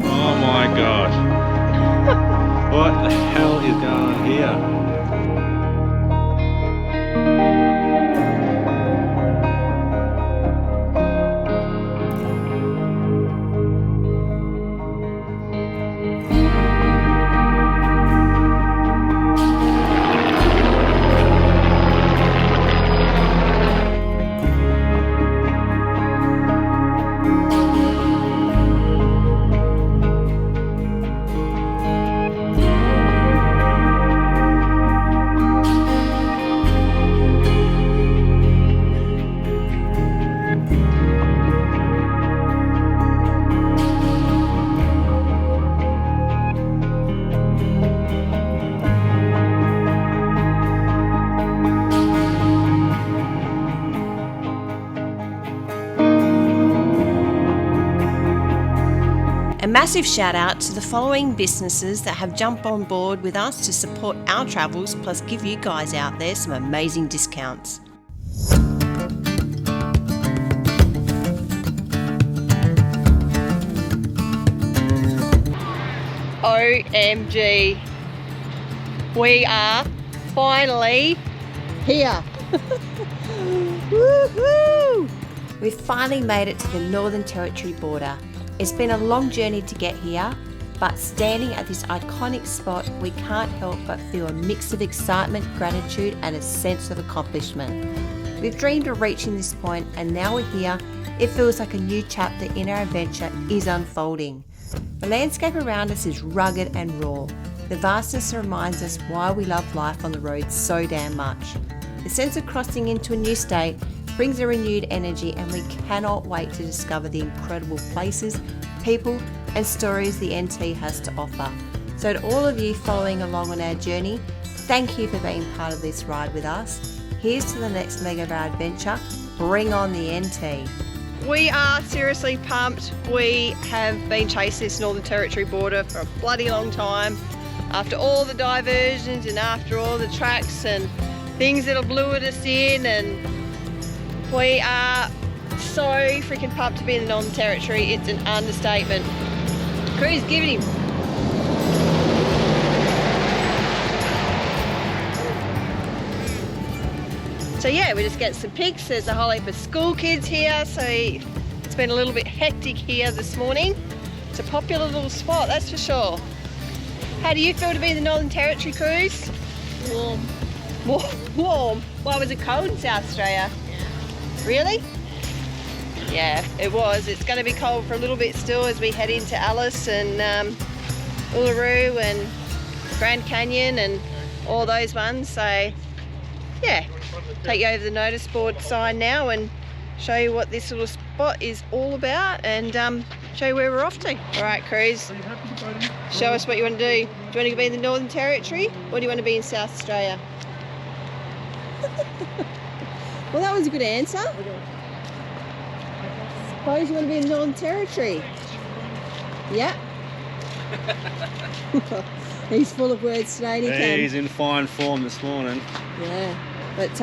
Oh my god. What the hell is going on here? A massive shout out to the following businesses that have jumped on board with us to support our travels, plus give you guys out there some amazing discounts. OMG, we are finally here. Woohoo! We've finally made it to the Northern Territory border. It's been a long journey to get here, but standing at this iconic spot, we can't help but feel a mix of excitement, gratitude, and a sense of accomplishment. We've dreamed of reaching this point, and now we're here. It feels like a new chapter in our adventure is unfolding. The landscape around us is rugged and raw. The vastness reminds us why we love life on the road so damn much. The sense of crossing into a new state brings a renewed energy, and we cannot wait to discover the incredible places, people and stories the NT has to offer. So to all of you following along on our journey, thank you for being part of this ride with us. Here's to the next leg of our adventure. Bring on the NT. We are seriously pumped. We have been chasing this Northern Territory border for a bloody long time. After all the diversions and after all the tracks and things that have lured us in, and we are so freaking pumped to be in the Northern Territory. It's an understatement. Crew's giving him. So yeah, we're just getting some pics. There's a whole heap of school kids here, so it's been a little bit hectic here this morning. It's a popular little spot, that's for sure. How do you feel to be in the Northern Territory, Cruise? Warm. Warm? Why was it cold in South Australia? Really? Yeah, it was. It's going to be cold for a little bit still as we head into Alice and Uluru and Grand Canyon and all those ones. So yeah, take you over the notice board sign now and show you what this little spot is all about, and show you where we're off to. All right, Cruise, show us what you want to do. Do you want to be in the Northern Territory, or do you want to be in South Australia? Well, that was a good answer. Suppose you want to be in the Northern Territory. Yeah. He's full of words today, Cam. He's in fine form this morning. Yeah, but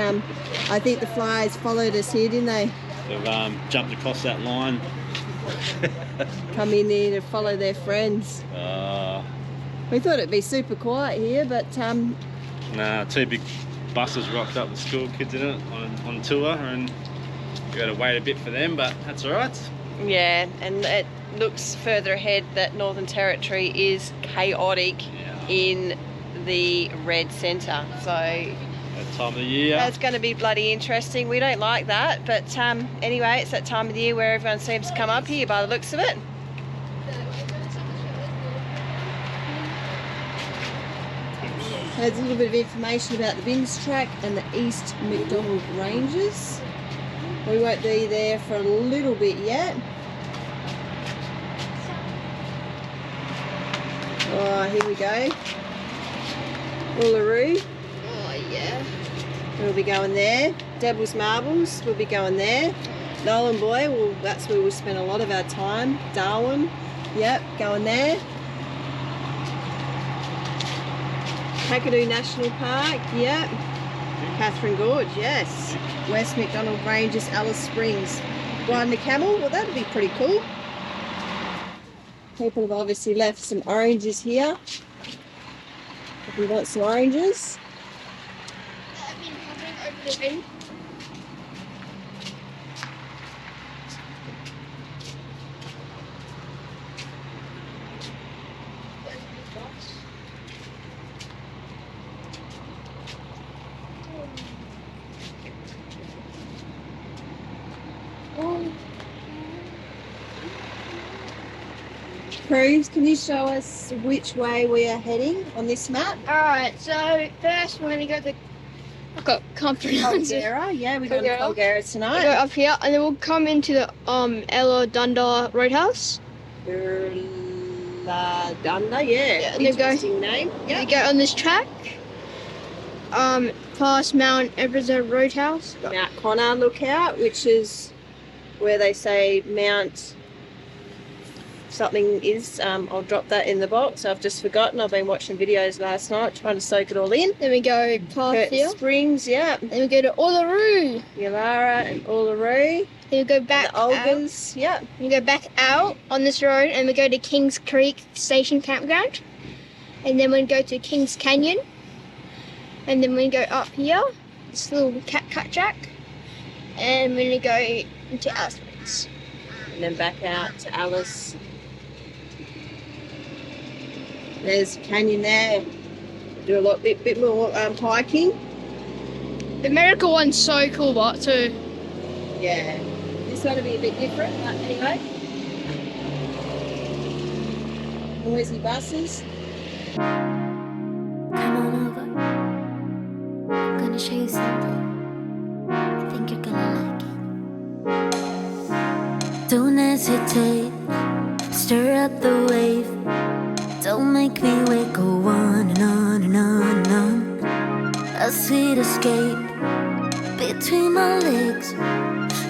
I think the flyers followed us here, didn't they? They've jumped across that line. Come in here to follow their friends. We thought it'd be super quiet here, but Nah, two big buses rocked up with school kids in it on tour, and we got to wait a bit for them, but that's all right. Yeah, and it looks further ahead that Northern Territory is chaotic in the red centre, so that time of the year, that's going to be bloody interesting. We don't like that, but anyway, it's that time of the year where everyone seems to come up here by the looks of it. There's a little bit of information about the Bins track and the East McDonald Ranges. We won't be there for a little bit yet. Oh, here we go. Uluru. Oh yeah. We'll be going there. Devil's Marbles, we'll be going there. Nolan Boy, well, that's where we'll spend a lot of our time. Darwin, yep, going there. Kakadu National Park, yep. Catherine Gorge, yes. West McDonald Ranges, Alice Springs. riding a camel. Well, that'd be pretty cool. People have obviously left some oranges here. If we want some oranges. I've been hovering over the bin. Cruz, can you show us which way we are heading on this map? Alright, so first we're gonna go to I've got comprehensive. Kulgera, yeah, we're going to Kulgera tonight. We'll go up here and then we'll come into the Dunda Roadhouse. Dunda, yeah. And then Interesting name. We go on this track. Past Mount Everest Roadhouse. Mount Connor Lookout, which is where they say Mount something is. I'll drop that in the box. I've just forgotten. I've been watching videos last night trying to soak it all in. Then we go past here. Kathleen Springs, yeah. Then we go to Uluru. Yulara and Uluru. Then we go back the Olgas, yeah. We go back out on this road and we go to Kings Creek Station Campground. And then we go to Kings Canyon. And then we go up here, this little cat track. And we're going to go into Alice Springs. And then back out to Alice. There's a canyon there. Do a bit more hiking. The America one's so cool, but too. Yeah. This one will be a bit different, but anyway. Noisy buses. Come on over. I'm gonna show you something. I think you're gonna like it. Don't hesitate. Stir up the wave. Don't make me wait. Go on and on and on and on. A sweet escape between my legs.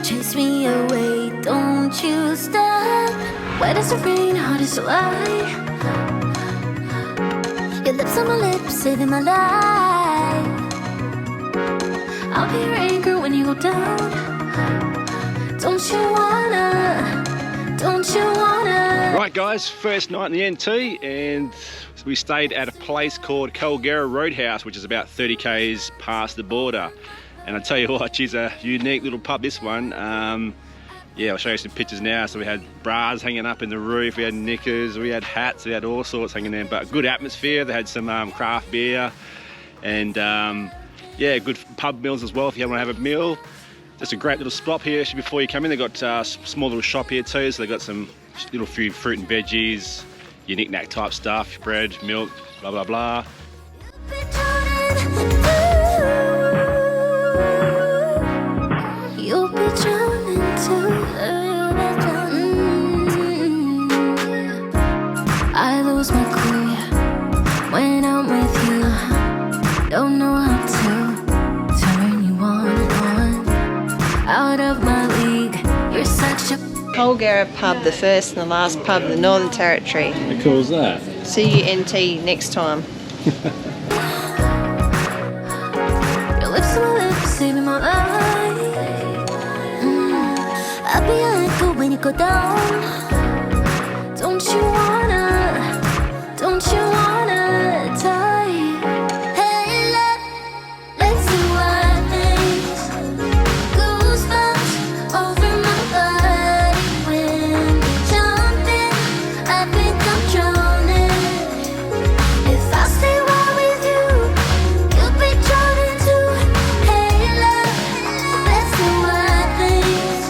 Chase me away. Don't you stop. Wet as the rain, hard as light. Your lips on my lips, saving my life. I'll be your anchor when you go down. Don't you wanna? Right guys, first night in the NT and we stayed at a place called Kulgera Roadhouse, which is about 30 k's past the border. And I tell you what, she's a unique little pub, this one. Yeah, I'll show you some pictures now. So we had bras hanging up in the roof, we had knickers, we had hats, we had all sorts hanging there, but good atmosphere. They had some craft beer and yeah, good pub meals as well if you want to have a meal. Just a great little spot here before you come in. They've got a small little shop here too, so they've got some little few fruit and veggies, your knick-knack type stuff, bread, milk, blah blah blah. You'll be drowning too. I lose my cool when I'm with you. Don't know how to turn you on. Out of my league, you're such a Kulgera Pub, the first and the last pub in the Northern Territory. How cool is that? See you NT next time. Your lips on my lips, saving my life. I'll be your anchor when you go down. Don't you wanna die? Hey love, let's do wild things. Goosebumps over my body when you're jumping. I think I'm drowning. If I stay wild with you, you'll be drowning too. Hey love, let's do wild things.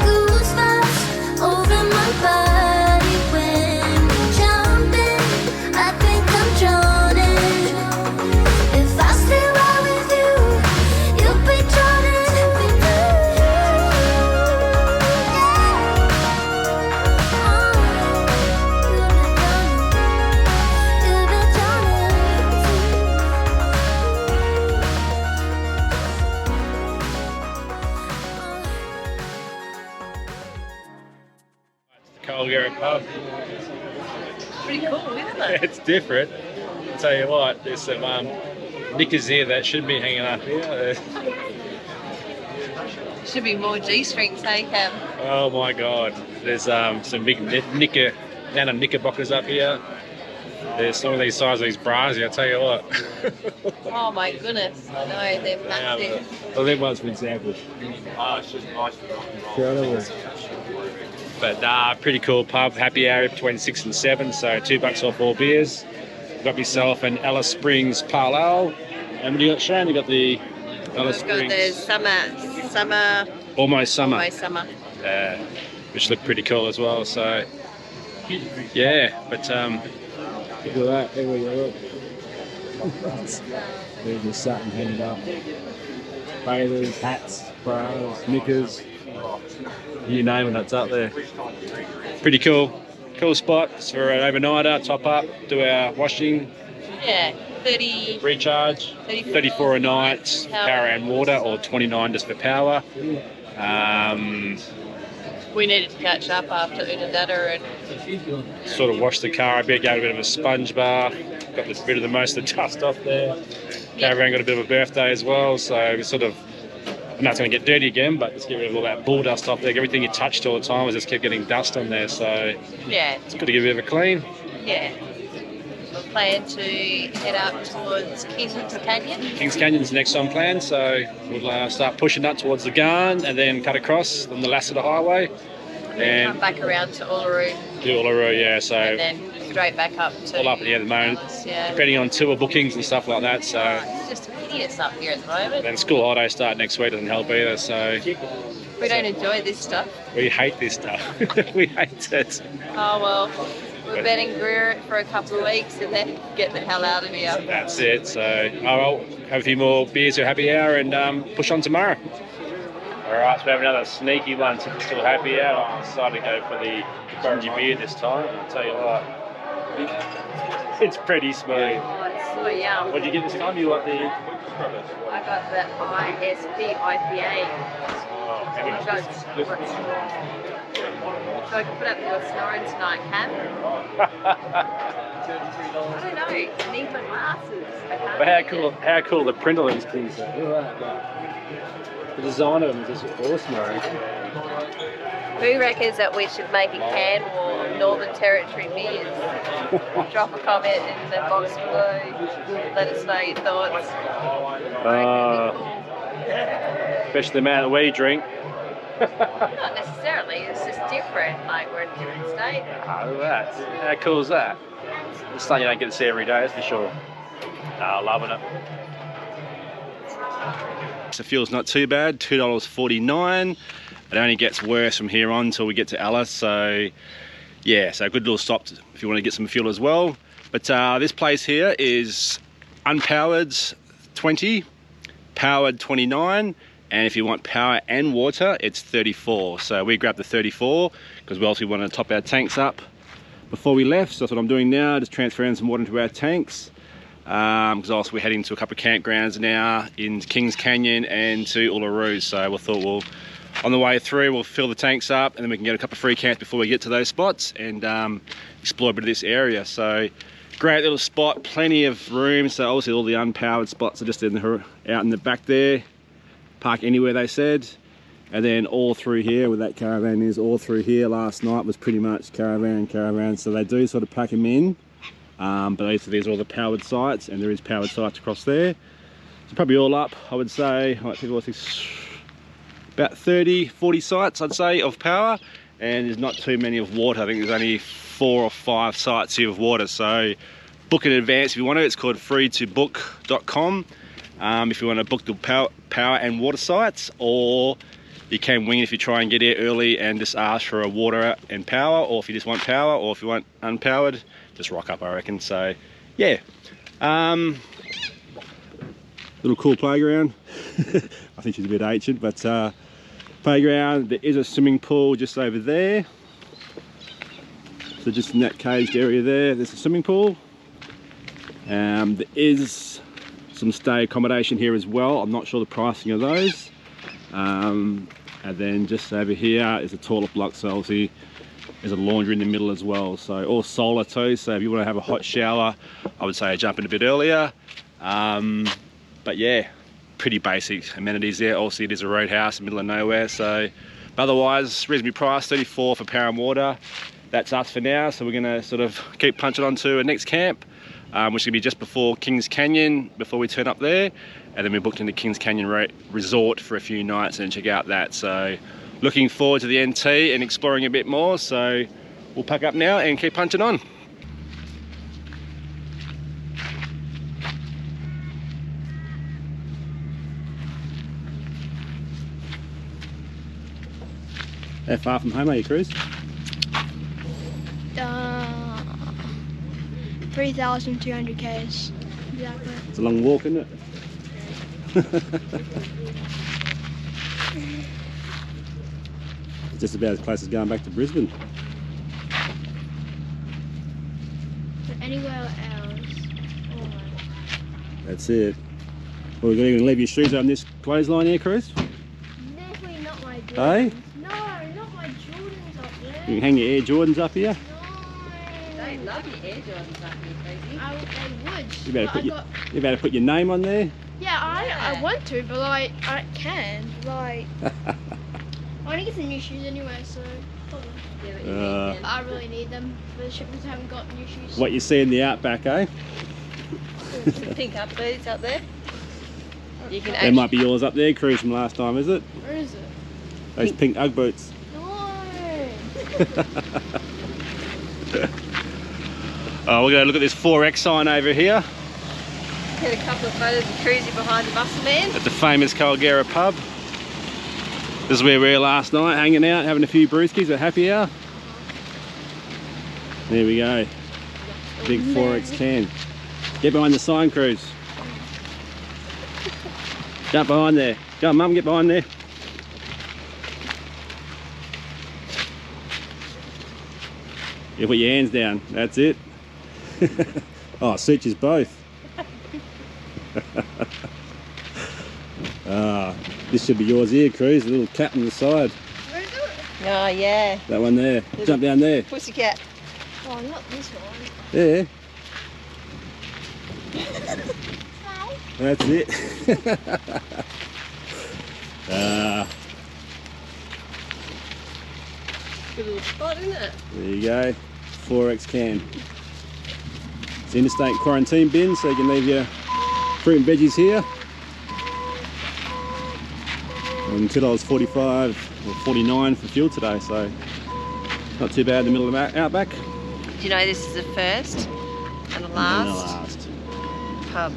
Goosebumps over my body when you're jumping. I think I'm drowning. If I stay wild with you, you'll be drowning too. You'll be drowning Kulgera Pub. Pretty cool, isn't it? It's different. I'll tell you what, there's some knickers here that should be hanging up here. Should be more G-strings, hey Cam? Oh my God, there's some big knickerbockers up here. There's some of these size of these bras here, I'll tell you what. Oh my goodness, I know, they're massive. Well, them ones for example. But pretty cool pub, happy hour between 6 and 7, so $2 off all beers. Got myself an Alice Springs Pale Ale. And what do you got, Sharon? You got the Alice Springs. We've got the summer. Almost summer. Almost summer. Which look pretty cool as well, so yeah, but look at that, everywhere you look. There's the satin handed up. Bathers, hats, bras, knickers, you name it, that's up there. Pretty cool. Cool spot. It's for an overnighter, top up, do our washing. Yeah, 30. Recharge. 34 a night, power and water, or 29 just for power. We needed to catch up after Unadada and sort of washed the car a bit, gave it a bit of a sponge bath, got rid of the most of the dust off there. Caravan got a bit of a birthday as well, so we sort of, I know it's going to get dirty again, but just get rid of all that bull dust off there. Everything you touched all the time was just kept getting dust on there, so yeah, it's good to give it a bit of a clean. Yeah. We're planning to head up towards Kings Canyon. Kings Canyon's the next on plan, so we'll start pushing up towards the Garn and then cut across on the Lassiter Highway. And come back around to Uluru. To Uluru, yeah, so. And then straight back up to. All up at the end of the moment, yeah. Depending on tour bookings and stuff like that, so. It's just hideous up here at the moment. Then school holidays start next week, doesn't help either, so. We don't enjoy this stuff. We hate this stuff. We hate it. Oh well. We're betting Greer it for a couple of weeks and then get the hell out of here. That's it. So I'll have a few more beers or happy hour and push on tomorrow. All right, so we have another sneaky one. So it's still happy hour. I decided to go for the ginger beer this time. I'll tell you what, it's pretty smooth. Oh, it's so yum. What did you get this time? You got the? I got the ISP IPA. So I can put up your snoring tonight, Cam. I don't know. I need my glasses. But how cool the print on these things are. Look at that. The design of them is just awesome, right? Who reckons that we should make a can wall of Northern Territory beers? Drop a comment in the box below. Let us know your thoughts. Especially the amount that we drink. Not necessarily, it's just different, like we're in a different state. Look at that. How cool is that? It's something you don't get to see every day, that's for sure. Loving it. The fuel's not too bad, $2.49. It only gets worse from here on until we get to Alice, so yeah, so a good little stop if you want to get some fuel as well. But this place here is unpowered 20, powered 29, and if you want power and water, it's 34. So we grabbed the 34 because we also want to top our tanks up before we left. So that's what I'm doing now, just transferring some water into our tanks. Because also we're heading to a couple of campgrounds now in Kings Canyon and to Uluru. So we thought on the way through we'll fill the tanks up and then we can get a couple of free camps before we get to those spots and explore a bit of this area. So great little spot, plenty of room. So obviously all the unpowered spots are just out in the back there. Park anywhere, they said. And then all through here, where that caravan is, all through here last night was pretty much caravan. So they do sort of pack them in. But these are all the powered sites, and there is powered sites across there. So probably all up, I would say, about 30, 40 sites, I'd say, of power. And there's not too many of water. I think there's only 4 or 5 sites here of water. So book in advance if you want to. It's called freetobook.com. If you want to book the power and water sites, or you can wing it if you try and get here early and just ask for a water and power, or if you just want power, or if you want unpowered, just rock up, I reckon. So yeah, little cool playground. I think she's a bit ancient, but playground. There is a swimming pool just over there. So just in that caged area there's a swimming pool. There is some stay accommodation here as well. I'm not sure the pricing of those. And then just over here is a toilet block, so obviously there's a laundry in the middle as well. So all solar too, so if you want to have a hot shower, I would say jump in a bit earlier. But yeah, pretty basic amenities there. Also, it is a roadhouse in the middle of nowhere. So, but otherwise, reasonably priced, 34 for power and water. That's us for now. So we're going to sort of keep punching on to a next camp, which is going to be just before Kings Canyon, before we turn up there. And then we're booked into Kings Canyon Resort for a few nights and check out that. So looking forward to the NT and exploring a bit more. So we'll pack up now and keep punching on. How far from home are you, Cruz? 3,200 k's. Exactly. It's a long walk, isn't it? It's just about as close as going back to Brisbane. But anywhere else. Oh my. That's it. Well, we're going to leave your shoes on this clothesline here, Cruz. Definitely not my Jordans. Hey? No, not my Jordans up there. You can hang your Air Jordans up here. No. They love your Air Jordans up here, Crazy. They would. You better, But put you better put your name on there. Yeah, I Yeah. want to, but like I can't. Like I want to get some new shoes anyway, so hold on. Yeah, but you Uh, need them. I really need them for the ship because I haven't got new shoes. What you see in the outback, eh? Some pink up boots up there. You can They actually, might be yours up there, Cruz, from last time, is it? Where is it? Those pink Ugg boots. No. Oh, we're going to look at this 4X sign over here. get a couple of photos of Cruisy behind the muscle man. At the famous Kulgera Pub. This is where we were last night, hanging out, having a few brewskis at happy hour. There we go. Big 4X can. Get behind the sign, Cruz. Jump behind there. Go on, Mum, get behind there. You put your hands down, that's it. Oh, suits us both. This should be yours here, Cruz. A little cap on the side. Where is it? Oh yeah, That one there. Jump down there. pussycat. Oh, not this one. There. That's it. Good little spot, isn't it? There you go. 4X can. It's interstate quarantine bin, so you can leave your fruit and veggies here. And $2.45 or 49 for fuel today, so not too bad in the middle of the outback. Do you know this is the first and the And last the pub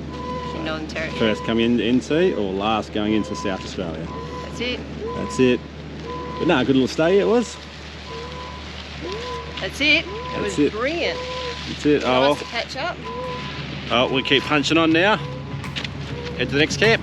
in Northern Territory? First coming into NT or last going into South Australia. That's it. That's it. But no, good little stay it was. That's it. It That's was it. brilliant. That's it. Oh, Nice to catch up. well. Oh, we keep punching on now. Head to the next camp.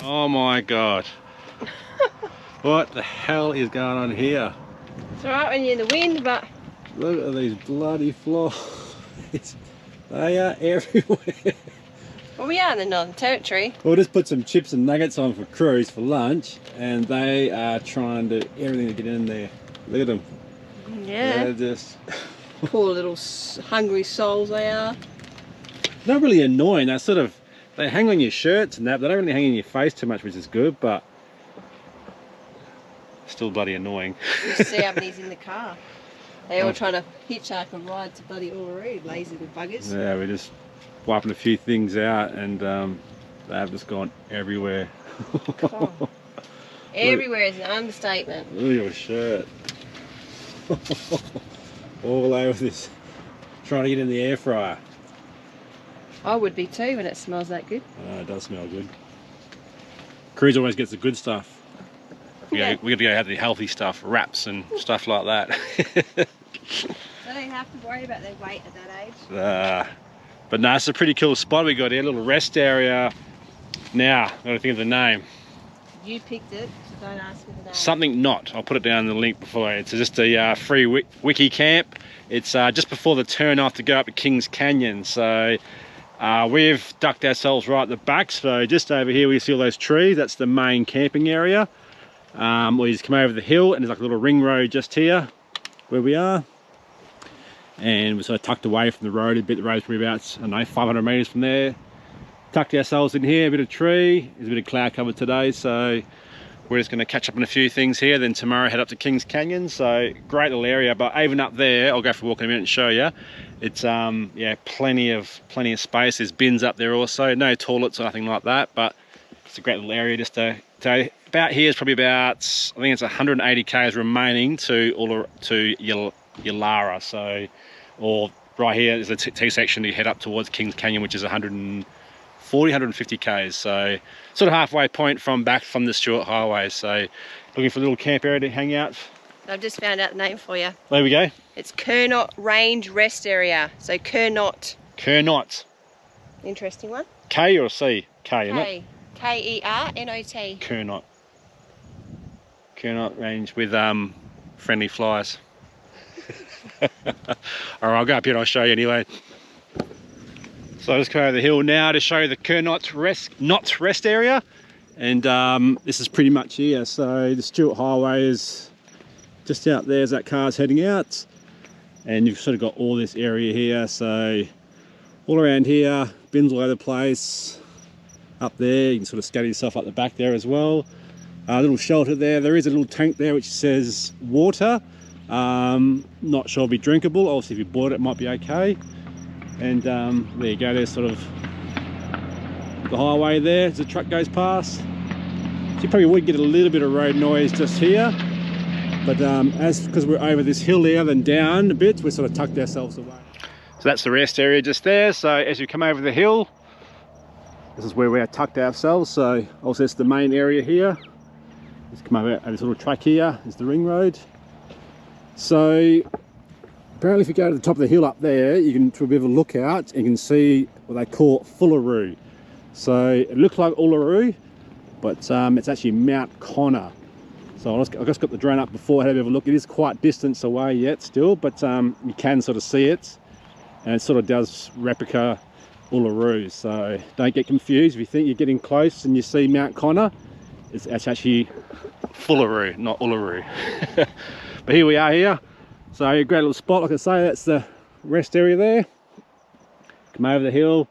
Oh my God. What the hell is going on here? It's alright when you're in the wind, but Look at these bloody flies. They are everywhere. well, we are in the Northern Territory. We'll just put some chips and nuggets on for Cruz for lunch, and they are trying to everything to get in there. Look at them. Yeah. They're just Poor little hungry souls they are. not really annoying. They're sort of, they hang on your shirts and that. They don't really hang in your face too much, which is good, but still bloody annoying. You should see how many's in the car. They all trying to hitchhike and ride to bloody Uluru, lazy little buggers. Yeah, we're just wiping a few things out, and They've just gone everywhere. Everywhere is an understatement. Look at your shirt. All over this. Trying to get in the air fryer. I would be too when it smells that good. It does smell good. Cruz always gets the good stuff. We got to go have the healthy stuff, wraps and stuff like that. They don't have to worry about their weight at that age. But no, it's a pretty cool spot we got here, a little rest area. Now, I've got to think of the name. You picked it, so don't ask me the name. Something not. I'll put it down in the link before. It's just a free wiki camp. It's just before the turn off to go up to Kings Canyon. So we've ducked ourselves right at the back. So just over here we see all those trees. That's the main camping area. We just come over the hill and there's like a little ring road just here where we are. And we're sort of tucked away from the road a bit. The road's probably about, I don't know, 500 metres from there. Tucked ourselves in here, a bit of tree. There's a bit of cloud cover today, so we're just going to catch up on a few things here. Then tomorrow head up to Kings Canyon. So great little area, but even up there, I'll go for a walk in a minute and show you. It's yeah, plenty of space. There's bins up there also. No toilets or nothing like that, but it's a great little area just to about here is probably about, I think it's 180 k's remaining to Yulara. So, or right here is a T section to head up towards Kings Canyon, which is 150 k's, so sort of halfway point from the Stewart Highway. So looking for a little camp area to hang out. I've just found out the name for you. There we go. It's Kernot Range Rest Area. So Kernot. Kernot. Interesting one. K or C? K, isn't it? K. K-E-R-N-O-T. Kernot. Kernot Range with friendly flies. Alright, I'll go up here and I'll show you anyway. So I'll just come over the hill now to show you the Kernot rest area. And this is pretty much here. So the Stewart Highway is just out there as that car's heading out. And you've sort of got all this area here. So all around here, bins all over the place. Up there, you can sort of scatter yourself up the back there as well. A little shelter there. There is a little tank there which says water. Not sure it'll be drinkable. Obviously if you bought it, it might be okay. And there you go, there's sort of the highway there as the truck goes past. So you probably would get a little bit of road noise just here. But because we're over this hill here, then down a bit, we sort of tucked ourselves away. So that's the rest area just there. So as you come over the hill, this is where we are tucked ourselves. So also it's the main area here. Just come over this little track here, is the ring road. So apparently if you go to the top of the hill up there, you can to a bit of a lookout and you can see what they call Fooluru. So it looks like Uluru, but it's actually Mount Connor. So I just got the drone up before, I had a bit of a look. It is quite distance away yet still, but you can sort of see it. And it sort of does replica Uluru. So don't get confused if you think you're getting close and you see Mount Connor. It's actually Fooluru, not Uluru. But here we are here. So a great little spot, like I say, that's the rest area there. Come over the hill,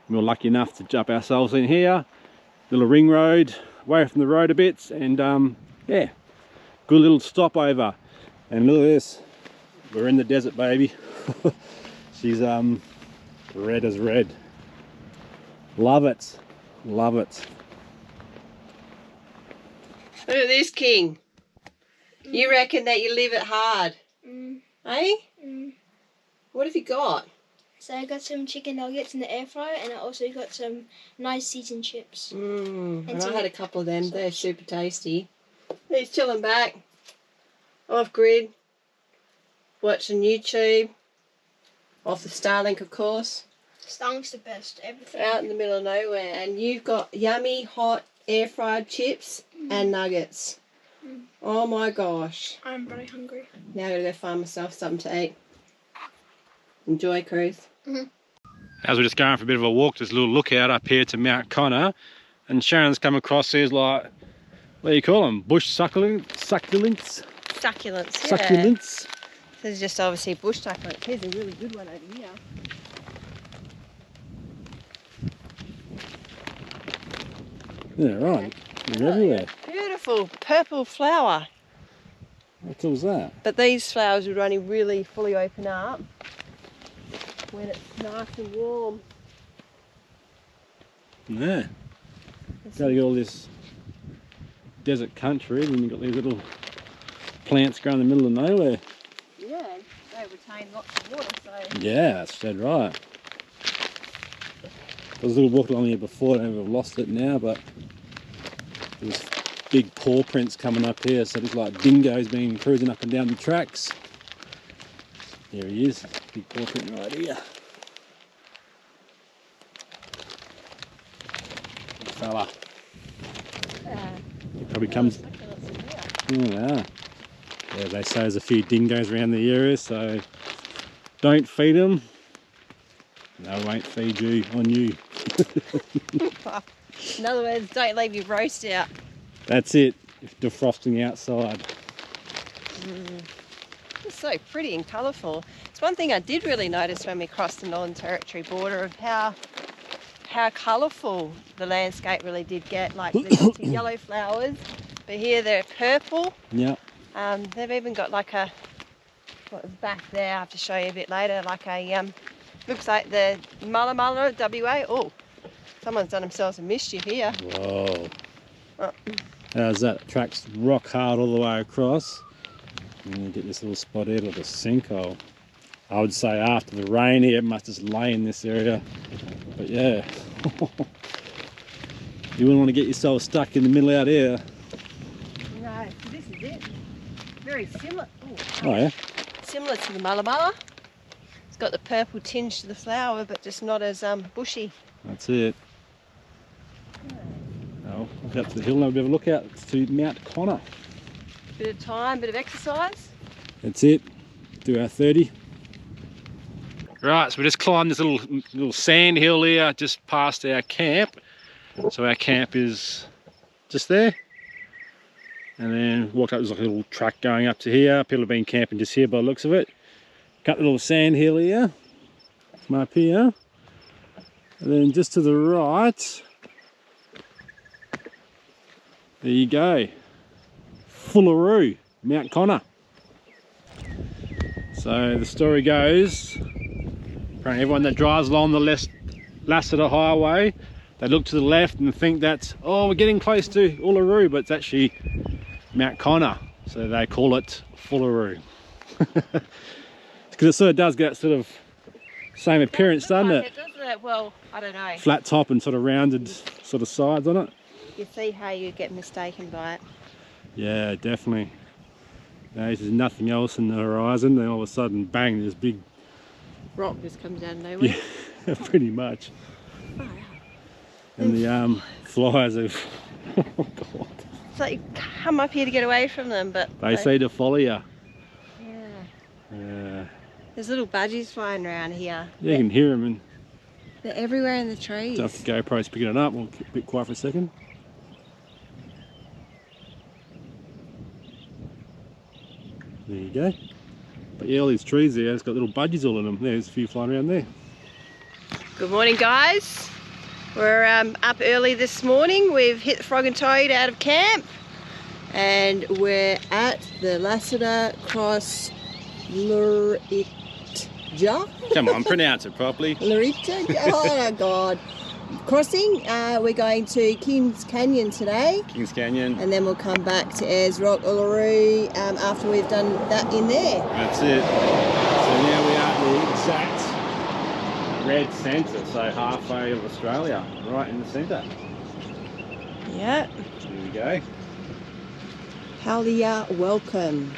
and we're lucky enough to jump ourselves in here. Little ring road, away from the road a bit, and yeah, good little stopover. And look at this, we're in the desert, baby. She's red as red. Love it, love it. Look at this, King. You reckon that you live it hard? Eh? What have you got? So I got some chicken nuggets in the air fryer, and I also got some nice seasoned chips. And I had a couple of them. They're super tasty. He's chilling back, off grid, watching YouTube, off the Starlink, of course. Starlink's the best. Everything. Out in the middle of nowhere, and you've got yummy hot air fried chips and nuggets. Oh my gosh. I'm very hungry. Now I gotta go find myself something to eat. Enjoy, Cruz. As we're just going for a bit of a walk, there's a little lookout up here to Mount Connor, and Sharon's come across these, like, what do you call them? Bush succulents? Succulents, yeah. Succulents. This is just obviously bush succulent. Here's a really good one over here. Yeah, right. They're everywhere. Beautiful purple flower. What was that? But these flowers would only really fully open up when it's nice and warm. Yeah. Got to get all this desert country, and you've got these little plants growing in the middle of nowhere. Yeah, they retain lots of water, so... Yeah, that's dead right. There was a little walk along here before, I don't know if I've lost it now, but there's big paw prints coming up here, so there's like dingoes being cruising up and down the tracks. Here he is, big paw print right here. Big fella. He probably comes... Oh, yeah. Yeah, they say there's a few dingoes around the area, so don't feed them. They won't feed you on you. In other words, don't leave your roast out. That's it, defrosting outside. It's so pretty and colourful. It's one thing I did really notice when we crossed the Northern Territory border of how colourful the landscape really did get. Like there's lots of yellow flowers, but here they're purple. Yeah. They've even got like a, what was back there, I have to show you a bit later, like a, looks like the Mulla WA. Oh, someone's done themselves a mischief here. Whoa. How's that? Track's rock hard all the way across. And you get this little spot here, like a sinkhole. I would say after the rain here, it must just lay in this area. But yeah. You wouldn't want to get yourself stuck in the middle out here. No, this is it. Very similar. Oh yeah? Similar to the Mulla. It's got the purple tinge to the flower, but just not as bushy. That's it. Oh, up to the hill now, we'll have a look out to Mount Connor. Bit of time, bit of exercise. That's it. Do our 30. Right, so we just climbed this little sand hill here just past our camp. So our camp is just there. And then walked up, there's like a little track going up to here. People have been camping just here by the looks of it. Cut the little sand hill here. From up here. And then just to the right, there you go. Fooluru, Mount Connor. So the story goes, apparently everyone that drives along the Lassiter Highway, they look to the left and think that's, oh, we're getting close to Uluru, but it's actually Mount Connor. So they call it Fooluru. Because it sort of does get sort of same appearance, doesn't it? Doesn't it? Well, I don't know. Flat top and sort of rounded sort of sides on it. You see how you get mistaken by it. Yeah, definitely. There's nothing else in the horizon, then all of a sudden, bang, this big Rock just comes out of nowhere. Yeah, pretty much. Oh, yeah. And the flies have, oh God. It's like you come up here to get away from them, but They say to follow you. Yeah. Yeah. There's little budgies flying around here. Yeah, you can hear them, and They're everywhere in the trees. after the GoPro's picking it up, we'll keep a bit quiet for a second. There you go. But yeah, all these trees there, it's got little budgies all in them. There's a few flying around there. Good morning, guys. We're up early this morning. We've hit the Frog and Toad out of camp, and we're at the Lassiter Cross Luritja. Come on, pronounce it properly. Luritja? Oh my God. Crossing. We're going to Kings Canyon today, Kings Canyon. and then we'll come back to Ayers Rock, Uluru after we've done that in there. That's it. So now we are at the exact red centre, so halfway of Australia, right in the centre. Yeah. Here we go. Halia, welcome.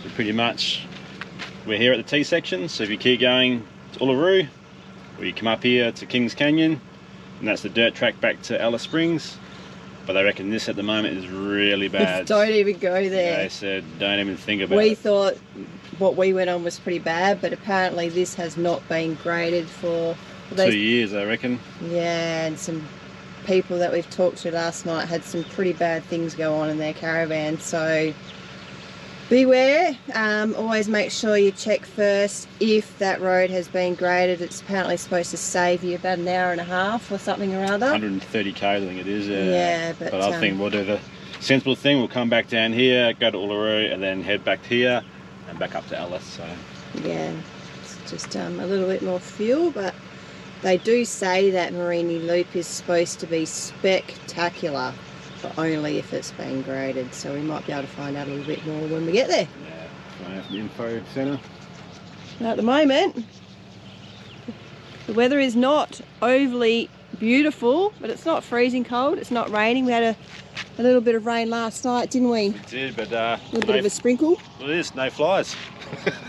So pretty much we're here at the T section, so if you keep going to Uluru, or you come up here to Kings Canyon, and that's the dirt track back to Alice Springs. But they reckon this at the moment is really bad. Don't even go there. They said don't even think about We it. thought what we went on was pretty bad, but apparently this has not been graded for 2 years, I reckon. Yeah, and some people that we've talked to last night had some pretty bad things go on in their caravan, so beware. Always make sure you check first if that road has been graded. It's apparently supposed to save you about an hour and a half or something or other. 130k, I think it is. Yeah, but I think we'll do the sensible thing. We'll come back down here, go to Uluru, and then head back here and back up to Alice. So yeah, it's just a little bit more fuel, but They do say that Morini Loop is supposed to be spectacular, but only if it's been graded. So we might be able to find out a little bit more when we get there. Yeah, the info centre. Now, at the moment, the weather is not overly beautiful, but it's not freezing cold. It's not raining. We had a little bit of rain last night, didn't we? We did, but a little bit of a sprinkle. Well, it is no flies.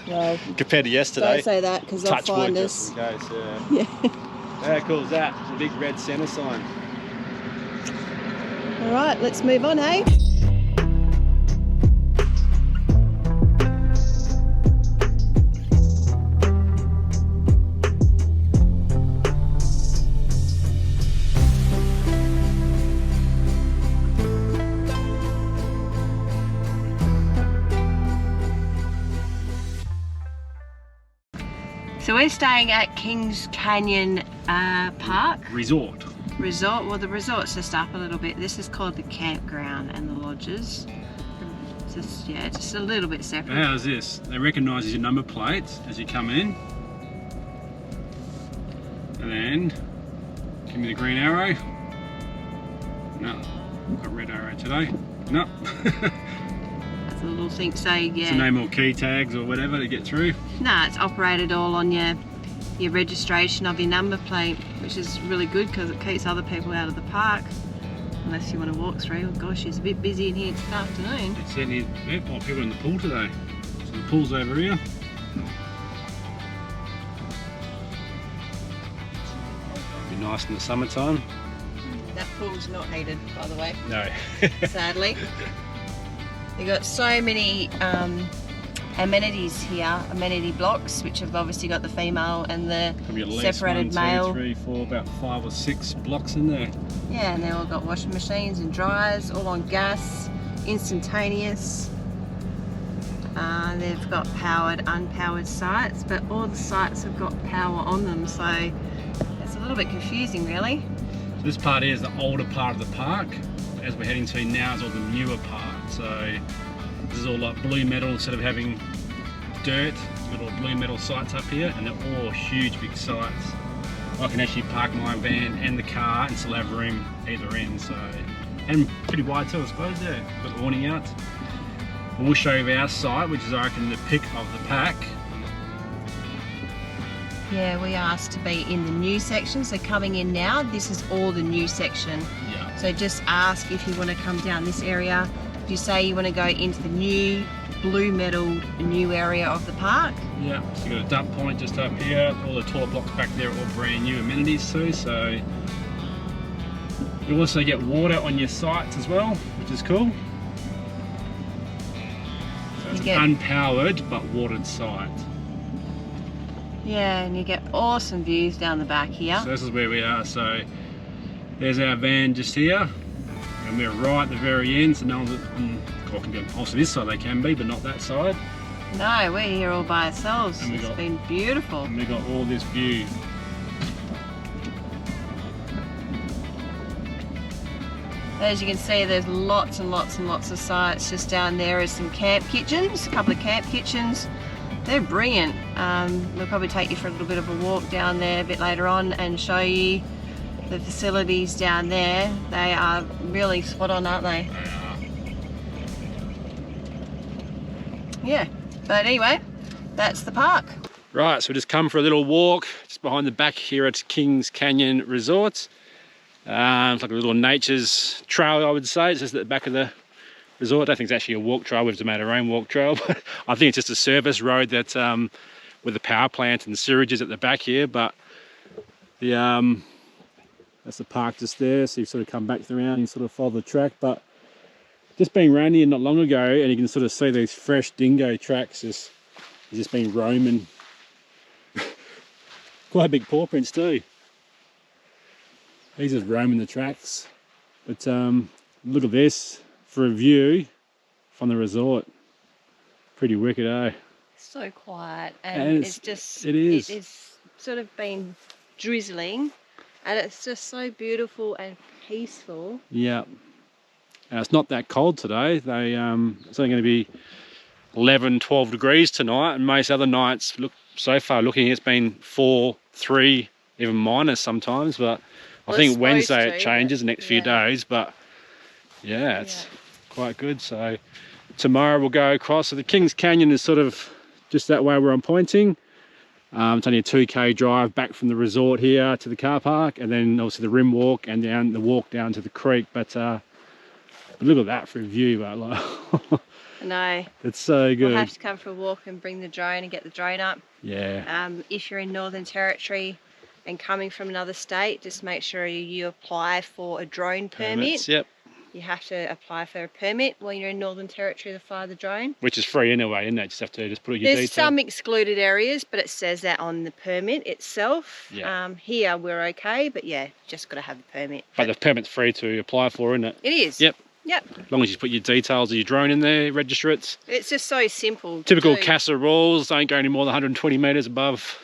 Well, compared to yesterday. Don't say that because they'll find us. Just in case, Yeah. How cool is that? It's a big red centre sign. All right, let's move on, hey? So we're staying at Kings Canyon Park. Resort. Well, the resort's just up a little bit. This is called the campground and the lodges. Just a little bit separate. How's this? They recognise your number plates as you come in. And then, give me the green arrow. No, got red arrow today. No. That's a little thing, so yeah. So no more key tags or whatever to get through? No, it's operated all on your registration of your number plate, which is really good because it keeps other people out of the park. Unless you want to walk through. Oh gosh, it's a bit busy in here this afternoon. It's certainly more people in the pool today. So the pool's over here. Be nice in the summertime. That pool's not heated, by the way. No. Sadly. You've got so many amenities here, amenity blocks, which have obviously got the female and the separated male. 1, 2, 3, 4, about 5 or 6 blocks in there. Yeah, and they've all got washing machines and dryers, all on gas, instantaneous. They've got powered, unpowered sites, but all the sites have got power on them, so it's a little bit confusing, really. So this part here is the older part of the park. As we're heading to now is all the newer part. So this is all like blue metal instead of having dirt. We've got all blue metal sites up here, and they're all huge big sites. I can actually park my van and the car and still have room either end. So, and pretty wide too, I suppose. Yeah, got the awning out. We'll show you our site, which is I reckon the pick of the pack. Yeah, we asked to be in the new section, so coming in now, this is all the new section. Yeah. So just ask if you want to come down this area. If you say you want to go into the new blue metal new area of the park. Yeah, so you've got a dump point just up here. All the toilet blocks back there are all brand new amenities too. So you also get water on your sites as well, which is cool. So it's an unpowered but watered site. Yeah, and you get awesome views down the back here. So this is where we are. So there's our van just here, and we're right at the very end. So no one's can go also this side they can be, but not that side. No, we're here all by ourselves. And it's been beautiful. And we got all this view. As you can see, there's lots and lots and lots of sites. Just down there is some camp kitchens, a couple of camp kitchens. They're brilliant. We'll probably take you for a little bit of a walk down there a bit later on and show you the facilities down there. They are really spot on, aren't they? Yeah, but anyway, that's the park. Right, so we just come for a little walk just behind the back here at Kings Canyon Resorts. It's like a little nature's trail, I would say. It's just at the back of the resort. I don't think it's actually a walk trail. We've made our own walk trail, but I think it's just a service road that's with the power plant and sewage is at the back here. But the that's the park just there. So you sort of come back around and sort of follow the track. But just been around here not long ago, and you can sort of see these fresh dingo tracks just been roaming. Quite big paw prints too. He's just roaming the tracks. But look at this for a view from the resort. Pretty wicked, eh? So quiet, and it's sort of been drizzling, and it's just so beautiful and peaceful. Yeah. It's not that cold today. It's only going to be 11, 12 degrees tonight, and most other nights, so far looking, it's been 4, 3, even minus sometimes. But I Well, think it's Wednesday supposed it to, changes but- the next few yeah. days. But yeah, it's quite good. So tomorrow we'll go across. So the Kings Canyon is sort of just that way where I'm pointing. It's only a 2k drive back from the resort here to the car park, and then obviously the rim walk and down the walk down to the creek. But look at that for a view, but like No. it's so good. We'll have to come for a walk and bring the drone and get the drone up. Yeah. If you're in Northern Territory and coming from another state, just make sure you apply for a drone permit. Permits, yep. You have to apply for a permit when you're in Northern Territory to fly the drone. Which is free anyway, isn't it? Just have to put your There's detail. some excluded areas, but it says that on the permit itself. Yeah. Here we're okay, but yeah, just got to have the permit. But the permit's free to apply for, isn't it? It is. Yep. Yep. As long as you put your details of your drone in there, register it. It's just so simple. Typical to do. CASA rules, don't go any more than 120 metres above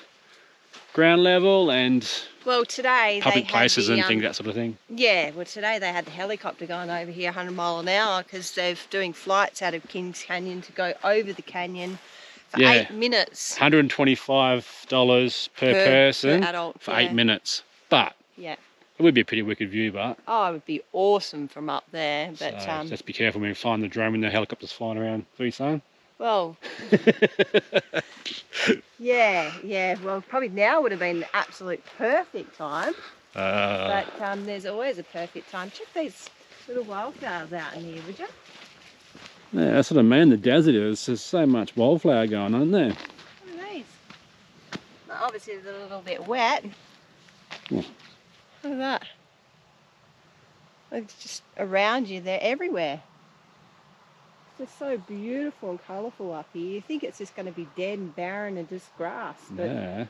ground level, and Well, today public they places had the, and things, that sort of thing. Yeah, well today they had the helicopter going over here 100 mile an hour because they're doing flights out of Kings Canyon to go over the canyon for Yeah. 8 minutes. $125 per person per adult, for yeah. 8 minutes. But Yeah. it would be a pretty wicked view, but Oh, it would be awesome from up there, but so just be careful when you find the drone when the helicopter's flying around. What are you saying? well, yeah. Well, probably now would have been the absolute perfect time, but there's always a perfect time. Check these little wildflowers out in here, would you? Yeah, that's what I mean. The desert is. There's so much wildflower going on, isn't there? Look at these. Well, obviously they're a little bit wet. Yeah. Look at that. It's just around you, they're everywhere. It's just so beautiful and colourful up here. You think it's just going to be dead and barren and just grass, but Yeah,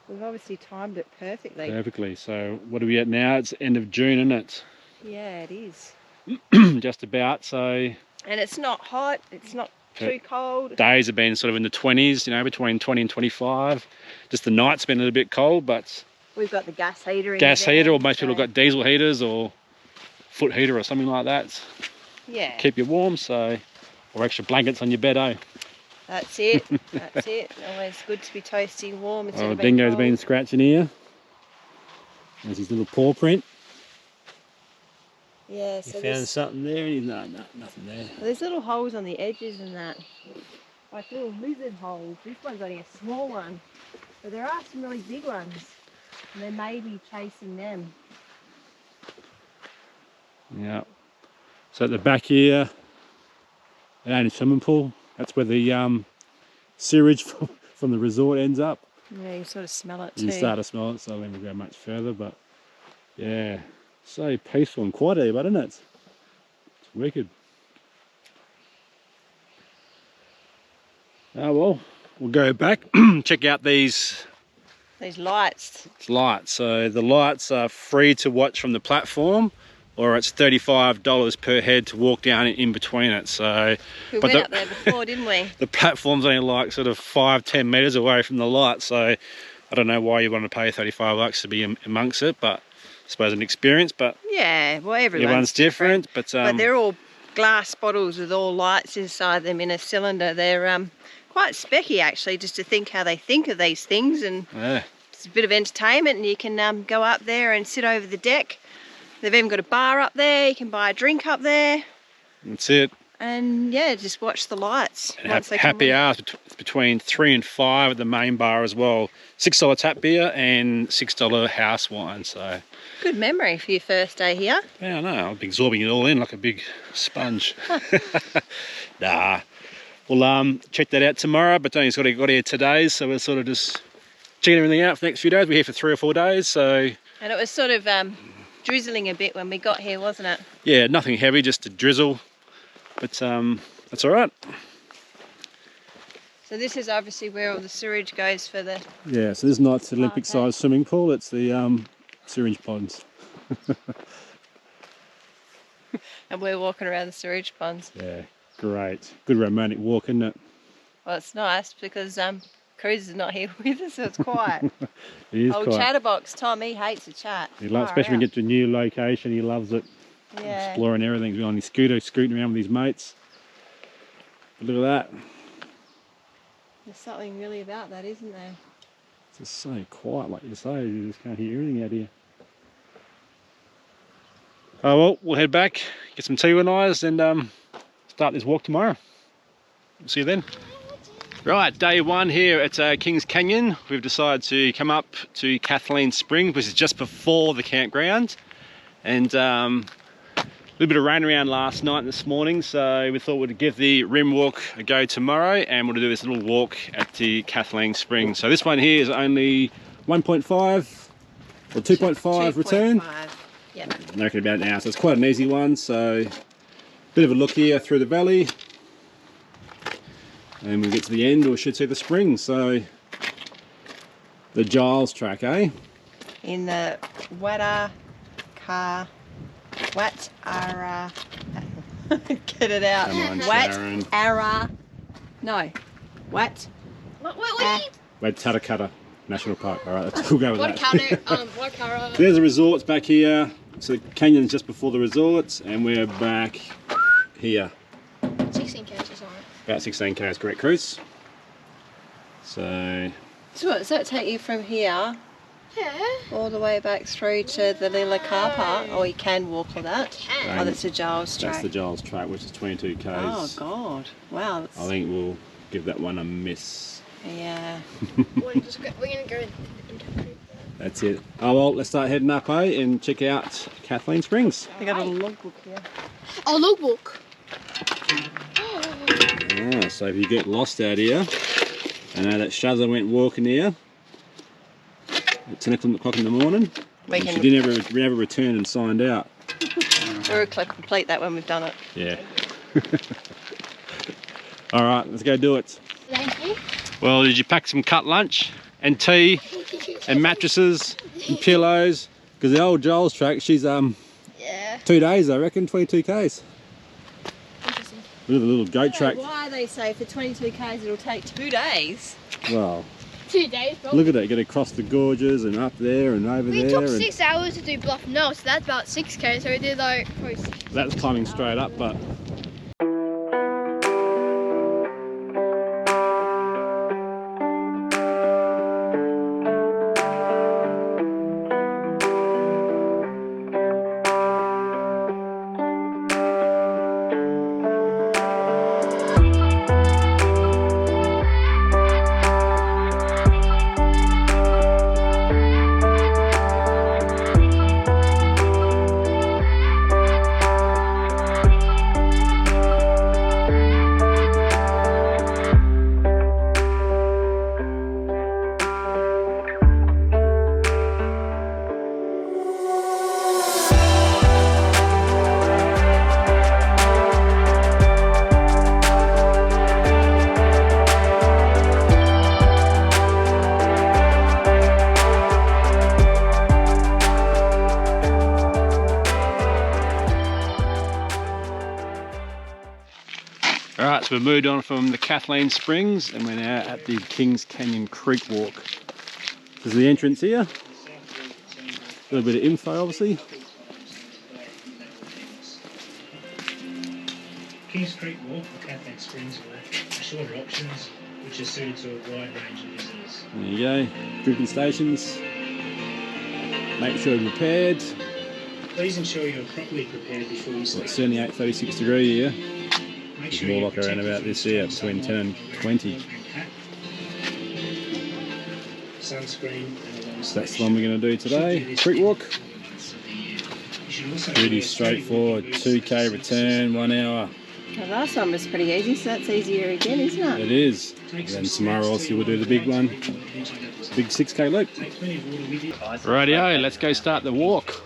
we've obviously timed it perfectly. perfectly. So what are we at now? It's end of June, isn't it? Yeah, it is. Just about. So And it's not hot, it's not too cold. days have been sort of in the 20s, you know, between 20 and 25. Just the night's been a little bit cold, but We've got the gas heater in gas there, heater, or most people so- have got diesel heaters or foot heater or something like that. Yeah, Keep you warm, so, or extra blankets on your bed, eh? that's it. That's it. Always good to be toasty and warm instead Oh, of being Dingo's cold. been scratching here. There's his little paw print. Yeah, You so found there's, something there? No, nothing there. there's little holes on the edges and that. Like little lizard holes. This one's only a small one. But there are some really big ones. And they may be chasing them. Yeah. So at the back here, it ain't a swimming pool. That's where the sewage from the resort ends up. Yeah, you sort of smell it too. You start to smell it, so I don't think we'll go much further. But yeah, so peaceful and quiet here, but isn't it? It's wicked. Oh well, we'll go back, check out these These lights. lights. So the lights are free to watch from the platform, or it's $35 per head to walk down in between it. So, We but went up there before, didn't we? the platform's only like sort of 5-10 meters away from the light. So I don't know why you want to pay $35 to be amongst it, but I suppose an experience. But Yeah, well everyone's different. But they're all glass bottles with all lights inside them in a cylinder. They're quite specky actually, just to think how they think of these things, and yeah, it's a bit of entertainment. And you can go up there and sit over the deck. They've even got a bar up there. You can buy a drink up there, that's it. and yeah, just watch the lights. And once they come happy on. hours between 3 and 5 at the main bar as well. $6 tap beer and $6 house wine. So Good memory for your first day here. yeah, I know. I'll be absorbing it all in like a big sponge. Nah. We'll check that out tomorrow, but Tony's got here today, so we're sort of just checking everything out for the next few days. We're here for 3 or 4 days, so And it was sort of drizzling a bit when we got here, wasn't it? yeah, nothing heavy, just a drizzle. But that's all right. So this is obviously where all the sewage goes for the... Yeah, so this is not the Olympic-sized Okay. swimming pool, it's the syringe ponds. And we're walking around the sewage ponds. Yeah, great. Good romantic walk, isn't it? Well, it's nice because Cruz is not here with us, so it's quiet. It is Old quite. chatterbox Tom, he hates a chat. He loves, Far especially when you out. get to a new location, he loves it. Yeah. Exploring everything. He's on his scooter, scooting around with his mates. But look at that. There's something really about that, isn't there? It's just so quiet, like you say, you just can't hear anything out here. Oh well, we'll head back, get some tea organised and start this walk tomorrow. We'll see you then. Right, day one here at Kings Canyon. We've decided to come up to Kathleen Springs, which is just before the campground. And a little bit of rain around last night and this morning, so we thought we'd give the rim walk a go tomorrow, and we'll do this little walk at the Kathleen Springs. So this one here is only 1.5 or 2.5 return. Yep. I reckon about an hour, so it's quite an easy one. So bit of a look here through the valley, and when we get to the end we should see the springs. So the Giles track, eh? In the Watara, get it out. Come on, Sharon. Watatakata National Park. All right, we'll go with that. Waikara. There's the resorts back here. So the canyon's just before the resorts, and we're back here. 16 k's or something. About 16 k's, correct, Cruz? So So what, does that take you from here Yeah. all the way back through to the Lila car park? Or you can walk on that? Can. Oh, that's the Giles track. that's the Giles track, which is 22 k's. Oh God! Wow. That's, I think we'll give that one a miss. yeah. We're gonna go into creek. That's it. Oh well, let's start heading up, eh, and check out Kathleen Springs. They got a logbook here. Oh, logbook. Ah, so if you get lost out here, I know that Shazza went walking here at 10 o'clock in the morning. We and can. she didn't ever return and signed out. We'll complete that when we've done it. Yeah. All right, let's go do it. Thank you. Well, did you pack some cut lunch and tea and mattresses and pillows? Because the old Giles track, she's Yeah. 2 days, I reckon, 22 k's. Interesting. Look at the little goat track. Why they say for 22 k's it'll take 2 days? Well, 2 days, bro. look at it, get across the gorges and up there and over We there. took And 6 hours to do Bluff Knoll, so that's about 6 k's. So we did like probably 6. that's climbing straight up, but Alright, so we've moved on from the Kathleen Springs and we're now at the Kings Canyon Creek Walk. This is the entrance here. A little bit of info, obviously. Kings Creek Walk or Kathleen Springs are shorter options which are suited to a wide range of users. There you go. Drinking stations. Make sure you're prepared. Please ensure you're properly prepared before you It's start. 78, 36 degree here. Make It's sure more you're like around protected about from this here, sun, between 10 and sunlight, 20. and hat. Sunscreen and a long So that's the one we're going to do today. Creek walk. Pretty straightforward. 2k return, 1 hour. The last one was pretty easy, so that's easier again, isn't it? It is. And then tomorrow also we'll do the big one. Big 6k loop. Rightio, let's go start the walk.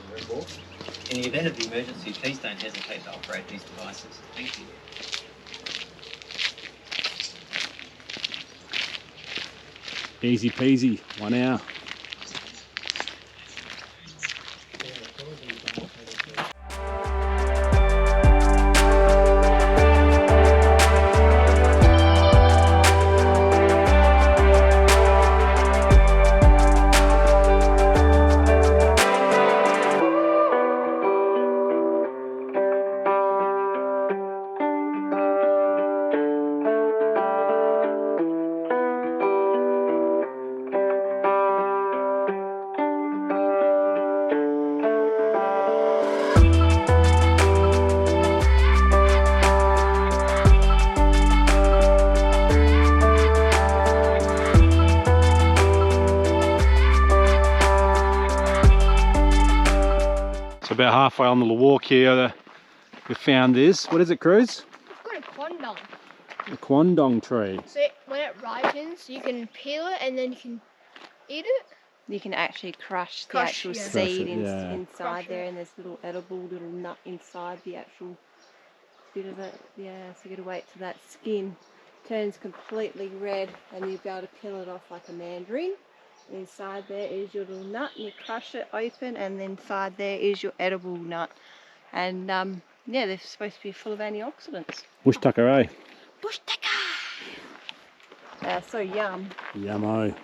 In the event of the emergency, please don't hesitate to operate these devices. Thank you. Easy peasy, 1 hour. about halfway on the walk here, we found this. What is it, Cruz? It's got a quandong. A quandong tree. So when it ripens, you can peel it and then you can eat it. You can actually crush the Crush, actual yeah. seed Crush it, yeah. inside Crush there, it. and there's a little edible little nut inside the actual bit of it. Yeah, so you got to wait till that skin turns completely red, and you'll be able to peel it off like a mandarin. And inside there is your little nut, and you crush it open, and then inside there is your edible nut. And yeah, they're supposed to be full of antioxidants. Bush tucker, eh? Bush tucker. So yum. Yummo.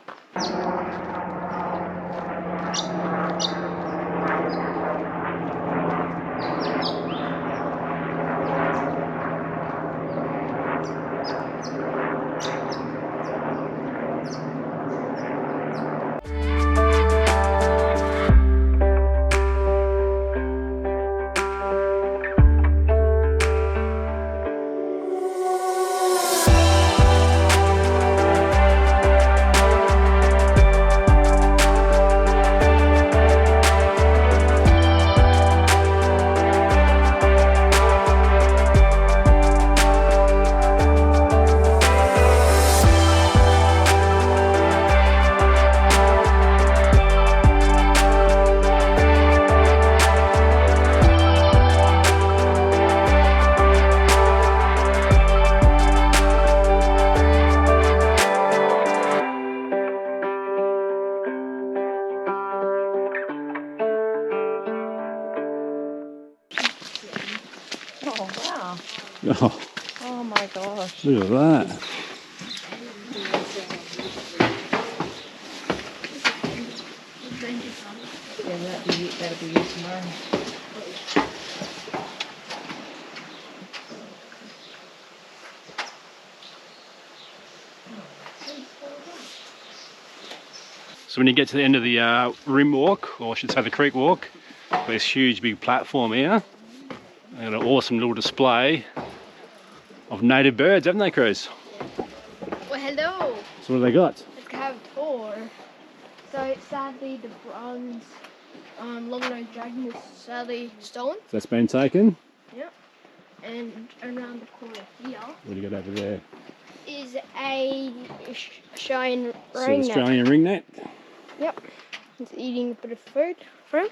Oh wow. Oh, Oh my gosh. look at that. Yeah, that'll be used tomorrow. So when you get to the end of the rim walk, or I should say the creek walk, there's this huge big platform here. They've got an awesome little display of native birds, haven't they, Cruz? Well, hello. So what have they got? Let's go have a tour. So sadly, the bronze long-nosed dragon is sadly stolen. So that's been taken. Yep. And around the corner here What do you got over there? is a Australian So ringnet. Australian ringnet. Yep. It's eating a bit of food from.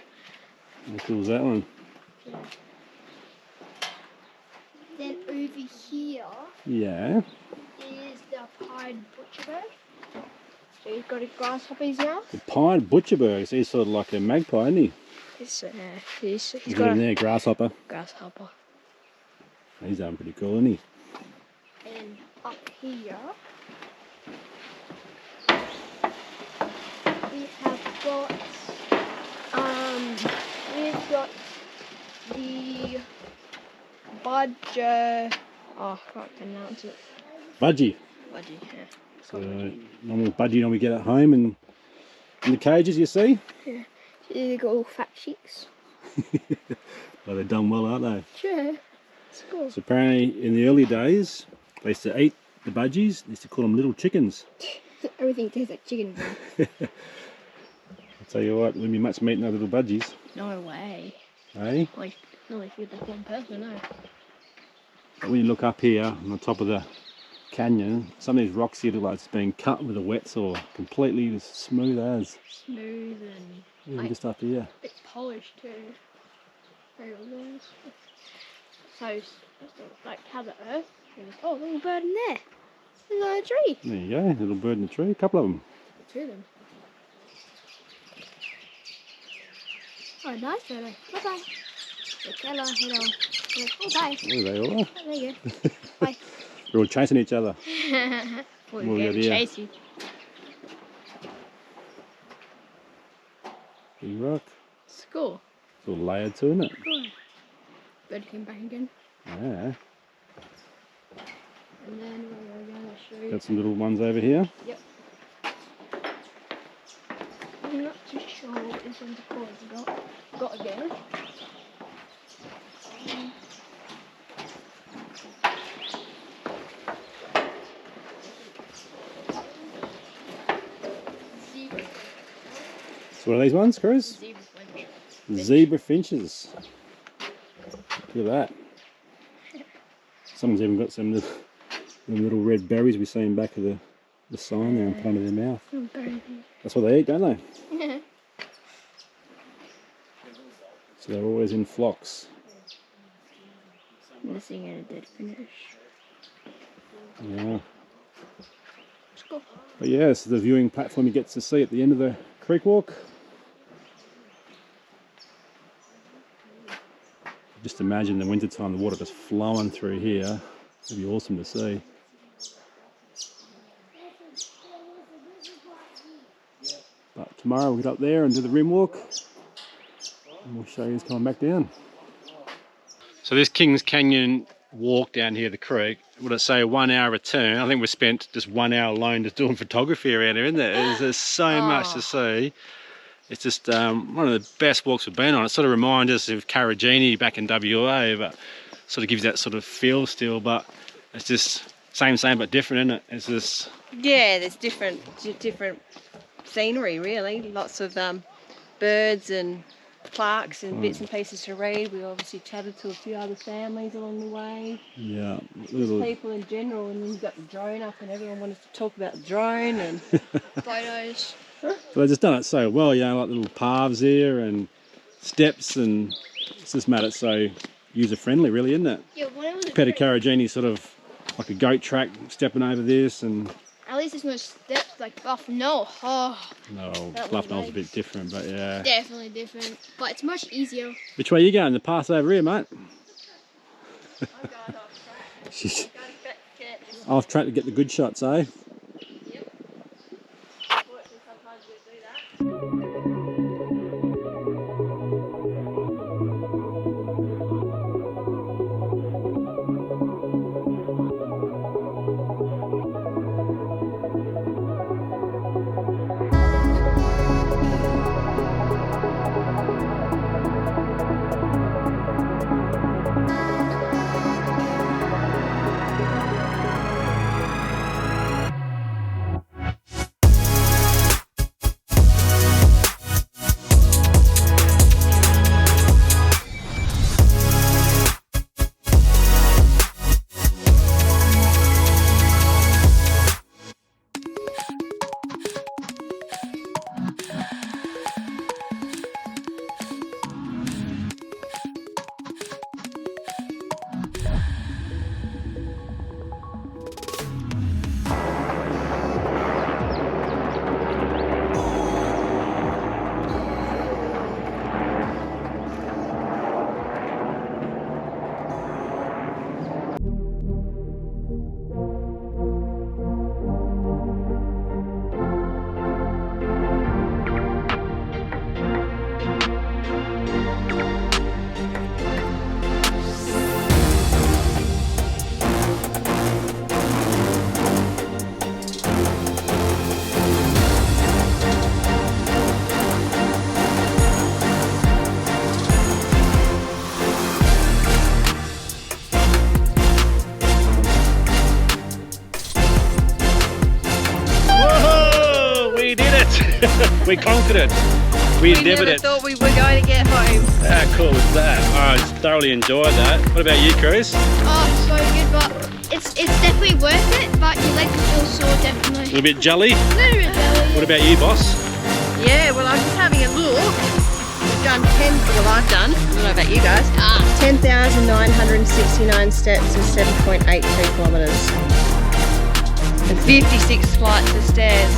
How cool is that one? Yeah. Then over here Yeah. is the pied butcherbird. So he's got a grasshoppers now. The pied butcherbird. So he's sort of like a magpie, isn't he? He's He's got in a there, grasshopper. grasshopper. He's done pretty cool, isn't he? And up here we have got the budger. Oh, I can't pronounce it. Budgie. Budgie, yeah. So normal budgie, you know, we get at home and in the cages, you see. They got all fat cheeks. Well, they've done well, aren't they? Sure. It's cool. So apparently in the early days, they used to eat the budgies. They used to call them little chickens. Everything tastes like chicken, bro. I'll tell you what, wouldn't be much meat in those little budgies. No way. Eh? Like, not if you're like one person, no. But when you look up here on the top of the canyon, some of these rocks here look like it's been cut with a wet saw, completely as smooth as. Smooth and Even like, just up here. a bit polished too. Very nice. So, it's like how the earth. Oh, little bird in there. There's on a tree. There you go, little bird in the tree, a couple of them. Two of them. Oh, nice bird. Bye bye. Hello, hello. Oh, bye. There they all are. Oh, there you go. Bye. They're all chasing each other. We're More going good, to yeah. chase you. Big rock. It's cool. It's all layered too, isn't it? Cool. Bird came back again. Yeah. And then we're going to show you. Got some little ones over here. Yep. I'm not too sure what this one's called. Got again. So what are these ones, Cruz? Zebra flinch. Zebra finches. Look at that. Someone's even got some little red berries we see in back of the sign there and put under their mouth. That's what they eat, don't they? Yeah. So they're always in flocks. Missing a dead finish. Yeah. Let's go. But yeah, this is the viewing platform you get to see at the end of the creek walk. Just imagine the winter time, the water just flowing through here. It'd be awesome to see. But tomorrow we'll get up there and do the rim walk, and we'll show you it's coming back down. So this Kings Canyon walk down here, the creek, would it say a 1 hour return? I think we spent just 1 hour alone just doing photography around here, isn't there? There's so much to see. It's just one of the best walks we've been on. It sort of reminds us of Karajini back in WA, but sort of gives you that sort of feel still. But it's just same but different, isn't it? It's just Yeah, there's different scenery really. Lots of birds and plaques and bits and pieces to read. We obviously chatted to a few other families along the way. yeah, Just people in general, and then you've got the drone up and everyone wanted to talk about the drone and Photos. But they've just done it so well, you know, like little paths here and steps, and it's just made it so user-friendly, really, isn't it? Yeah, when it was Compared to Karajini, sort of like a goat track, stepping over this, and at least there's no steps like Buff No. Oh, no, That Bluff was Knoll's a nice. bit different, but yeah. definitely different, but it's much easier. Which way are you going? The path over here, mate? I'm going off track. She's I'm going to get this. off track to get the good shots, eh? Yep. Unfortunately, sometimes we do that. We conquered it. We endeavoured never it. thought we were going to get home. How cool is that? I thoroughly enjoyed that. What about you, Chris? Oh, so good, but it's definitely worth it, but your legs will feel sore, A definitely. little bit jelly. A little bit belly. What about you, boss? Yeah, well, I'm just having a look. We've done 10, well, I've done, I don't know about you guys, 10,969 steps and 7.82 kilometres. And 56 flights of stairs.